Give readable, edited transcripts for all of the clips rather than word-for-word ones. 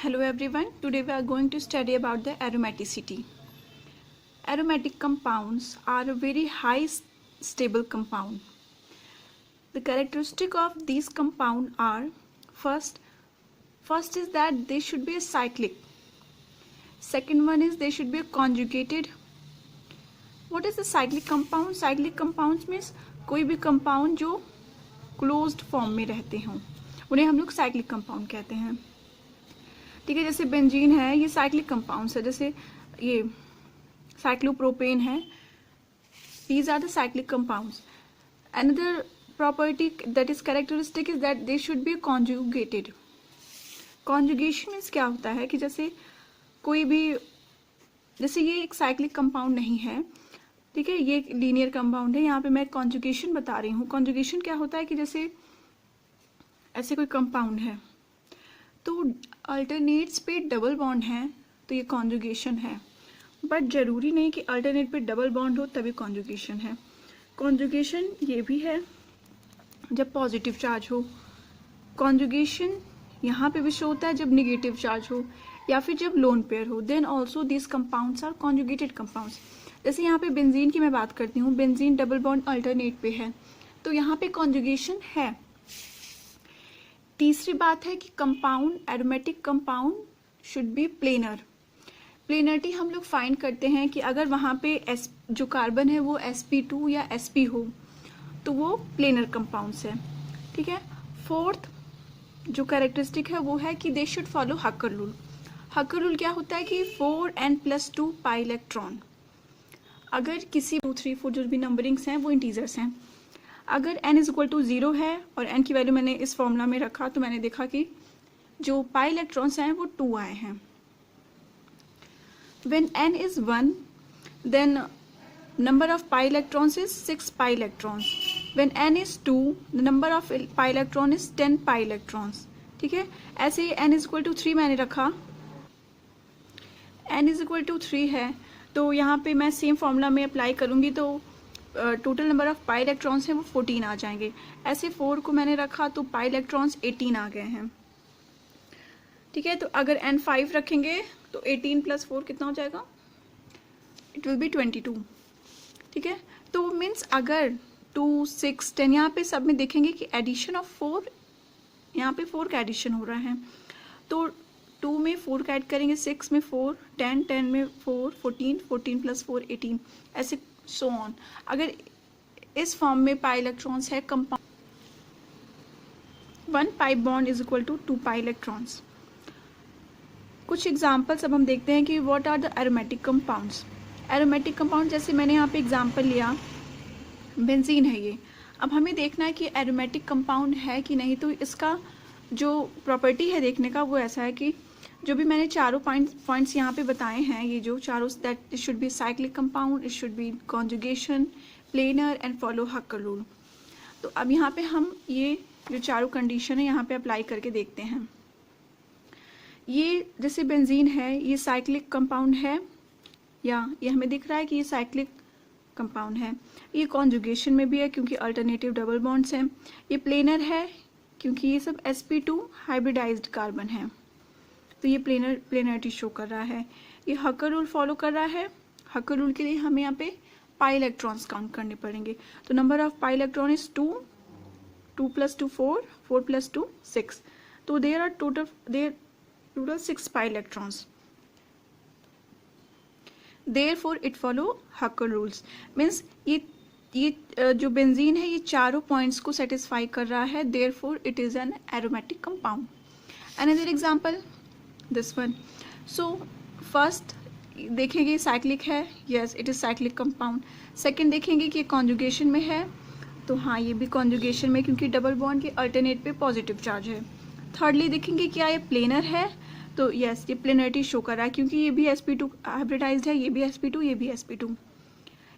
Hello everyone, today we are going to study about the aromaticity. Aromatic compounds are a very high stable compound. The characteristic of these compounds are first is that they should be a cyclic. Second one is they should be conjugated. What is the cyclic compound? Cyclic compounds means कोई भी compound जो closed form में रहते हों उन्हें हम लोग cyclic compound कहते हैं. ठीक है, जैसे बेंजीन है, ये साइक्लिक कंपाउंड्स है. जैसे ये साइक्लोप्रोपेन है, these are the cyclic compounds. Another property that is characteristic is that they should be conjugated. Conjugation means क्या होता है कि जैसे कोई भी, जैसे ये एक साइक्लिक कंपाउंड नहीं है, ठीक है, ये एक लीनियर कंपाउंड है. यहाँ पे मैं कॉन्जुगेशन बता रही हूँ. कॉन्जुगेशन क्या होता है कि जैसे ऐसे कोई कंपाउंड है तो अल्टरनेट्स पे डबल बॉन्ड है तो ये कॉन्जुगेशन है. बट जरूरी नहीं कि अल्टरनेट पे डबल बॉन्ड हो तभी कॉन्जुगेशन है. कॉन्जुगेशन ये भी है जब पॉजिटिव चार्ज हो. कॉन्जुगेशन यहाँ पे भी शो होता है जब निगेटिव चार्ज हो या फिर जब लोन पेयर हो. Then also this compounds are conjugated compounds. जैसे यहाँ पे बेंजीन की मैं बात करती हूँ, बेंजीन डबल बॉन्ड अल्टरनेट पे है तो यहाँ पे कॉन्जुगेशन है. तीसरी बात है कि compound, aromatic compound should be planar. Planarity हम लोग फाइंड करते हैं कि अगर वहाँ पे जो कार्बन है वो sp2 या sp हो तो वो प्लेनर कंपाउंड्स है. ठीक है. फोर्थ जो कैरेक्टरिस्टिक है वो है कि they should follow Huckel rule. Huckel rule क्या होता है कि 4n+2 पाई इलेक्ट्रॉन. अगर किसी 2, 3, 4 जो भी नंबरिंग्स हैं वो इंटीजर्स हैं. अगर n इज इक्वल टू 0 है और n की वैल्यू मैंने इस फॉर्मूला में रखा तो मैंने देखा कि जो पाई इलेक्ट्रॉन्स हैं वो 2 आए हैं. When n is 1 then number of pi electrons is 6 pi electrons. When n is 2 the number of pi electron is 10 pi electrons. ठीक है. ऐसे ही n इज इक्वल टू 3 मैंने रखा, n इज इक्वल टू 3 है तो यहाँ पे मैं सेम फॉर्मूला में अप्लाई करूँगी तो total number of pi electrons हैं वो 14 आ जाएंगे. ऐसे 4 को मैंने रखा तो पाई इलेक्ट्रॉन्स 18 आ गए हैं. ठीक है. तो अगर n 5 रखेंगे तो 18 + 4 कितना हो जाएगा? It will be 22. ठीक है. तो मीन्स अगर 2, 6, 10 यहाँ पे सब में देखेंगे कि एडिशन ऑफ 4, यहाँ पे 4 का एडिशन हो रहा है तो 2 में 4 का ऐड करेंगे, 6 में 4, 10, 10 में 4, 14, 14 + 4 18, ऐसे सो ऑन. अगर इस फॉर्म में पाई इलेक्ट्रॉन्स है compound 1 pi bond is equal to 2 pi electrons. कुछ एग्जांपल्स अब हम देखते हैं कि what are the aromatic compounds. Aromatic compound जैसे मैंने यहाँ पे एग्जांपल लिया, बेंजीन है ये. अब हमें देखना है कि एरोमेटिक कंपाउंड है कि नहीं. तो इसका जो प्रॉपर्टी है देखने का वो ऐसा है कि जो भी मैंने चारों पॉइंट्स यहाँ पे बताए हैं, ये जो चारों, that it should be cyclic compound, it should be conjugation, planar and follow Huckel rule. तो अब यहाँ पे हम ये जो चारों कंडीशन है यहाँ पे अप्लाई करके देखते हैं. ये जैसे बेंजीन है, ये साइक्लिक कंपाउंड है या ये हमें दिख रहा है कि ये साइक्लिक कंपाउंड है. ये कॉन्जुगेशन में भी है क्योंकि अल्टरनेटिव डबल बॉन्ड्स हैं. ये प्लेनर है क्योंकि ये सब sp2 हाइब्रिडाइज्ड कार्बन है तो ये प्लेनरिटी शो कर रहा है. ये हकर रूल फॉलो कर रहा है. हकर रूल के लिए हमें यहाँ पे पाई इलेक्ट्रॉन्स काउंट करने पड़ेंगे. तो number of pi electron is 2, 2 + 2 4, 4 + 2 6. तो there are total 6 pi electrons. Therefore it follow Huckel rules. Means ये जो बेंजीन है ये चारों पॉइंट्स को सेटिस्फाई कर रहा है. Therefore it is an aromatic compound. Another example this one. So first देखेंगे साइक्लिक है, yes it is cyclic compound. Second देखेंगे कि कॉन्जुगेशन में है तो हाँ ये भी कॉन्जुगेशन में क्योंकि डबल बॉन्ड के अल्टरनेट पे पॉजिटिव चार्ज है. थर्डली देखेंगे क्या ये प्लेनर है तो yes ये प्लेनरिटी शो कर रहा है क्योंकि ये भी sp2 हाइब्रिडाइज्ड है, ये भी sp2, ये भी sp2.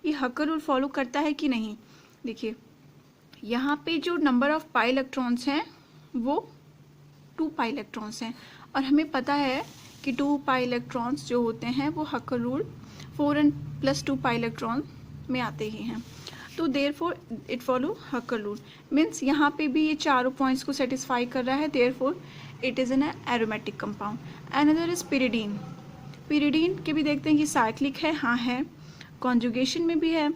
ये हकर रूल फॉलो करता है कि नहीं. देखिए यहाँ पे जो नंबर ऑफ पाई इलेक्ट्रॉन्स हैं वो 2 पाई इलेक्ट्रॉन्स हैं और हमें पता है कि 2 पाई इलेक्ट्रॉन्स जो होते हैं वो हकर रूल 4n+2 पाई इलेक्ट्रॉन में आते ही हैं. तो therefore it follow Huckel rule. Means यहाँ पे भी ये चारों पॉइंट्स को सेटिस्फाई कर रहा है. Therefore it is an aromatic compound. Another is pyridine. pyridine के भी देखते हैं कि साइक्लिक है, हाँ है, कॉन्जुगेशन में भी है,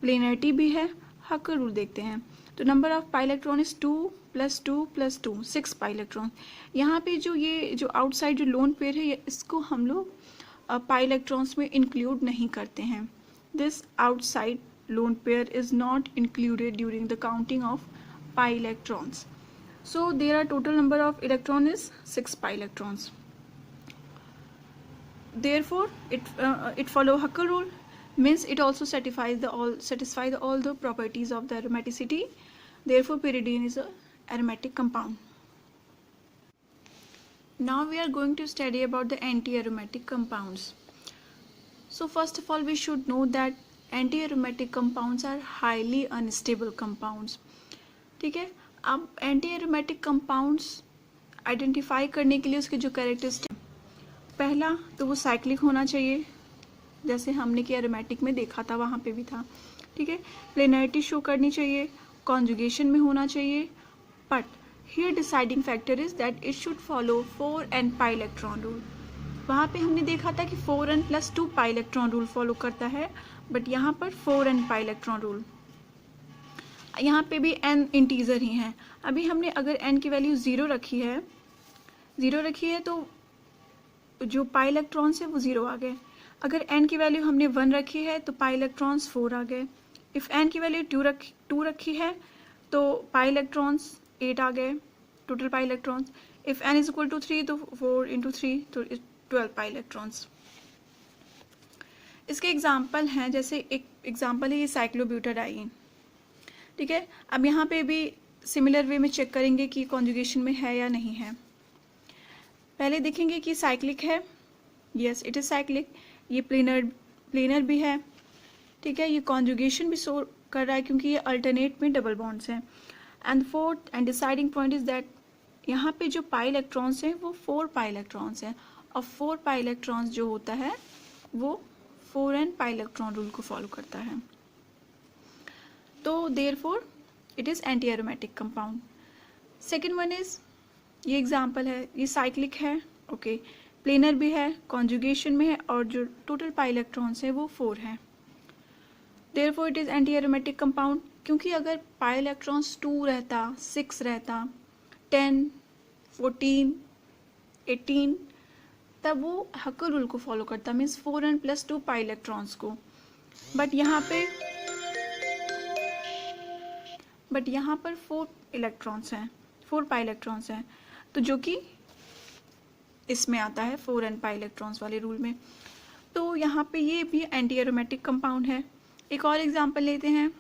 प्लेनरिटी भी है, हकर रूल देखते हैं. तो number of pi electron is 2 + 2 + 2 6 pi electron. यहाँ पे जो आउटसाइड जो लोन पेयर है इसको हम लोग पाई इलेक्ट्रॉन्स में इंक्लूड नहीं करते हैं. This outside lone pair is not included during the counting of pi electrons. So there are total number of electron is 6 pi electrons. Therefore it follow Huckel rule, means it also satisfies all the properties of the aromaticity. Therefore pyridine is a aromatic compound. Now we are going to study about the anti-aromatic compounds. So first of all we should know that antiaromatic compounds are highly unstable compounds. ठीक है, अब anti-aromatic compounds identify करने के लिए उसके जो characteristic, पहला तो वो साइक्लिक होना चाहिए, जैसे हमने कि एरोमेटिक में देखा था वहाँ पे भी था. ठीक है, प्लेनरिटी शो करनी चाहिए, कॉन्जुगेशन में होना चाहिए, but here deciding factor is that it should follow 4n pi electron rule. वहाँ पे हमने देखा था कि 4n + 2 pi electron rule follow करता है, बट यहाँ पर 4n पाई इलेक्ट्रॉन रूल. यहाँ पे भी n इंटीजर ही हैं. अभी हमने अगर n की वैल्यू 0 रखी है तो जो पाई इलेक्ट्रॉन्स है वो 0 आ गए. अगर n की वैल्यू हमने 1 रखी है तो पाई इलेक्ट्रॉन्स 4 आ गए. इफ़ n की वैल्यू 2 रखी है तो पाई इलेक्ट्रॉन्स 8 आ गए, total pi electrons. If n = 3 तो 4 × 3 तो 12 पाई इलेक्ट्रॉन्स. इसके एग्जाम्पल हैं, जैसे एक एग्जाम्पल है ये साइक्लोब्यूटाडाइन. ठीक है, अब यहाँ पे भी सिमिलर वे में चेक करेंगे कि कॉन्जुगेशन में है या नहीं है. पहले देखेंगे कि साइक्लिक है, यस इट इज़ साइक्लिक. ये प्लेनर भी है. ठीक है, ये कॉन्जुगेशन भी शो कर रहा है क्योंकि ये अल्टरनेट में डबल बॉन्ड्स हैं. And fourth and deciding point is that यहाँ पे जो पाई इलेक्ट्रॉन्स हैं वो 4 पाई इलेक्ट्रॉन्स हैं, और 4 पाई इलेक्ट्रॉन्स जो होता है वो 4n पाई इलेक्ट्रॉन रूल को फॉलो करता है. तो therefore it is anti aromatic compound. Second one is, ये एग्जाम्पल है, ये साइक्लिक है, ओके, प्लेनर भी है, कॉन्जुगेशन में है, और जो टोटल पाई इलेक्ट्रॉन्स हैं वो 4 हैं. Therefore it is anti aromatic compound. क्योंकि अगर पाई इलेक्ट्रॉन्स 2 रहता, 6 रहता, 10, 14, 18, तब वो हकर रूल को फॉलो करता, मीन्स 4n + 2 पाई इलेक्ट्रॉन्स को. बट यहाँ पर 4 इलेक्ट्रॉन्स हैं, 4 पाई इलेक्ट्रॉन्स हैं, तो जो कि इसमें आता है 4n पाई इलेक्ट्रॉन्स वाले रूल में. तो यहाँ पे ये भी एंटी एरोमेटिक कंपाउंड है. एक और एग्जांपल लेते हैं.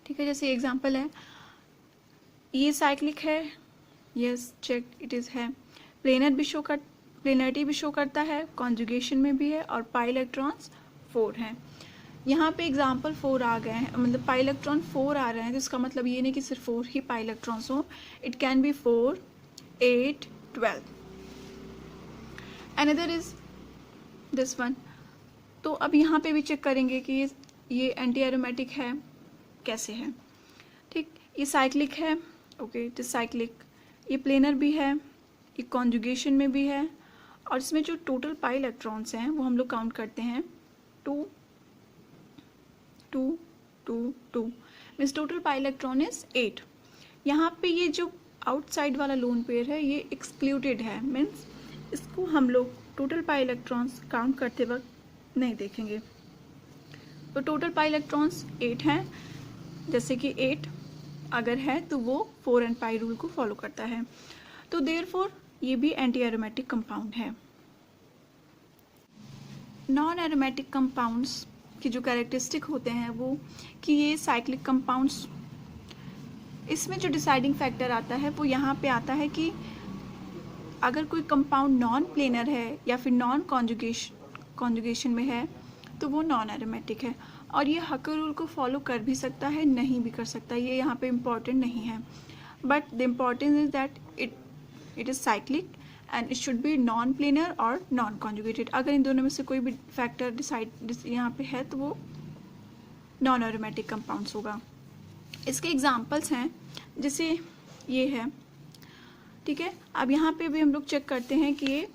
ठीक है, जैसे एग्जांपल है, ये साइक्लिक है, यस चेक इट इज़ है. प्लेनरिटी भी शो करता है, कॉन्जुगेशन में भी है, और पाई इलेक्ट्रॉन्स 4 हैं. यहाँ पे एग्जांपल 4 आ गए हैं, मतलब पाई इलेक्ट्रॉन 4 आ रहे हैं, तो इसका मतलब ये नहीं कि सिर्फ 4 ही पाई इलेक्ट्रॉन्स हो. It can be 4, 8, 12. Another is this one. तो अब यहाँ पे भी चेक करेंगे कि ये एंटी एरोमेटिक है, कैसे है. ठीक, ये साइक्लिक है, ओके इट इज साइक्लिक. ये प्लेनर भी है, ये कॉन्जुगेशन में भी है, और इसमें जो टोटल पाई इलेक्ट्रॉन्स हैं वो हम लोग काउंट करते हैं 2, 2, 2, 2, means total pi electron is 8. यहाँ पे ये जो आउटसाइड वाला लोन पेयर है ये एक्सक्लूडेड है, मीन्स इसको हम लोग टोटल पाई इलेक्ट्रॉन्स काउंट करते वक्त नहीं देखेंगे. तो टोटल पाई इलेक्ट्रॉन्स 8 हैं, जैसे कि 8 अगर है तो वो 4n पाई रूल को फॉलो करता है. तो देयरफॉर ये भी एंटी एरोमेटिक कंपाउंड है. नॉन एरोमेटिक कंपाउंड्स की जो कैरेक्टरिस्टिक होते हैं वो कि ये साइक्लिक कंपाउंड्स, इसमें जो डिसाइडिंग फैक्टर आता है वो यहाँ पे आता है कि अगर कोई कंपाउंड नॉन प्लेनर है या फिर नॉन कॉन्जुगेशन में है तो वो नॉन एरोमेटिक है. और ये हकर रूल को फॉलो कर भी सकता है, नहीं भी कर सकता, ये यहाँ पे इम्पॉर्टेंट नहीं है. But the importance is that it is cyclic and it should B non planar और नॉन कॉन्जुगेटेड. अगर इन दोनों में से कोई भी फैक्टर यहाँ पे है तो वो नॉन एरोमेटिक कंपाउंड्स होगा. इसके एग्जांपल्स हैं, जैसे ये है, ठीक है, अब यहाँ पे भी हम लोग चेक करते हैं कि ये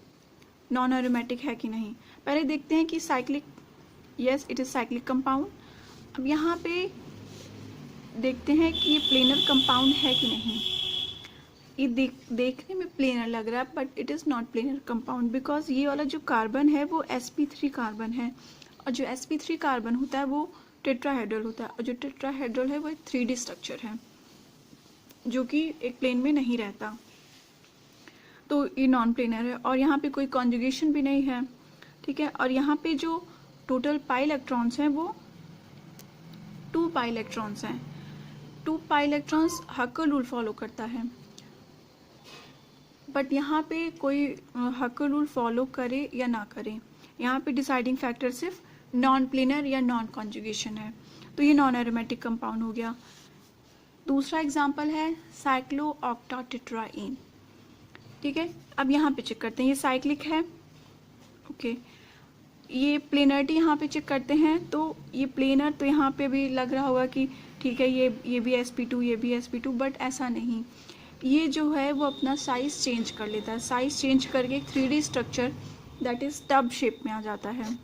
नॉन एरोमेटिक है कि नहीं। पहले देखते हैं कि cyclic, yes it is cyclic compound. अब यहाँ पे देखते हैं कि ये प्लेनर कंपाउंड है कि नहीं। ये देखने में प्लेनर लग रहा है but it is not planar compound, because ये वाला जो कार्बन है वो sp3 कार्बन है, और जो sp3 कार्बन होता है वो टेट्राहेड्रल होता है, और जो टेट्राहेड्रल है वो एक 3D स्ट्रक्चर है जो कि एक प्लेन में नहीं रहता, तो ये नॉन प्लेनर है। और यहाँ पे कोई कॉन्जुगेशन भी नहीं है, ठीक है। और यहाँ पे जो टोटल पाई इलेक्ट्रॉन्स हैं वो 2 पाई इलेक्ट्रॉन्स हैं। 2 पाई इलेक्ट्रॉन्स हकर रूल फॉलो करता है, बट यहाँ पे कोई हकर रूल फॉलो करे या ना करे, यहाँ पे डिसाइडिंग फैक्टर सिर्फ नॉन प्लेनर या नॉन कॉन्जुगेशन है, तो ये नॉन एरोमेटिक कंपाउंड हो गया। दूसरा एग्जांपल है साइक्लोऑक्टाटेट्राईन, ठीक है। अब यहाँ पे चेक करते हैं, ये साइक्लिक है, ओके। ये प्लेनरिटी यहाँ पे चेक करते हैं, तो ये प्लेनर, तो यहाँ पे भी लग रहा होगा कि ठीक है ये भी sp2 ये भी sp2, बट ऐसा नहीं। ये जो है वो अपना साइज चेंज कर लेता है, साइज चेंज करके एक 3D structure that is tub shape में आ जाता है।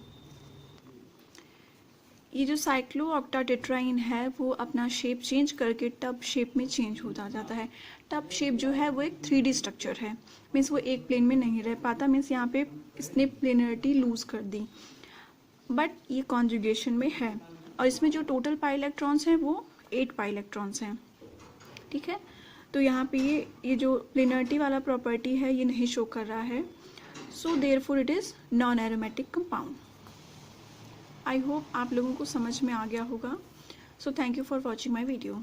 ये जो साइक्लोऑक्टाटेट्राईन है वो अपना शेप चेंज करके टब शेप में चेंज होता जाता है। टब शेप जो है वो एक 3D स्ट्रक्चर है, मीन्स वो एक प्लेन में नहीं रह पाता, मीन्स यहाँ पे इसने प्लेनरिटी लूज कर दी, बट ये कॉन्जुगेशन में है। और इसमें जो टोटल पाई इलेक्ट्रॉन्स हैं वो 8 पाई इलेक्ट्रॉन्स हैं, ठीक है। तो यहाँ पे ये जो प्लेनरिटी वाला प्रॉपर्टी है ये नहीं शो कर रहा है, so therefore it is non aromatic compound. I hope आप लोगों को समझ में आ गया होगा। So thank you for watching my video.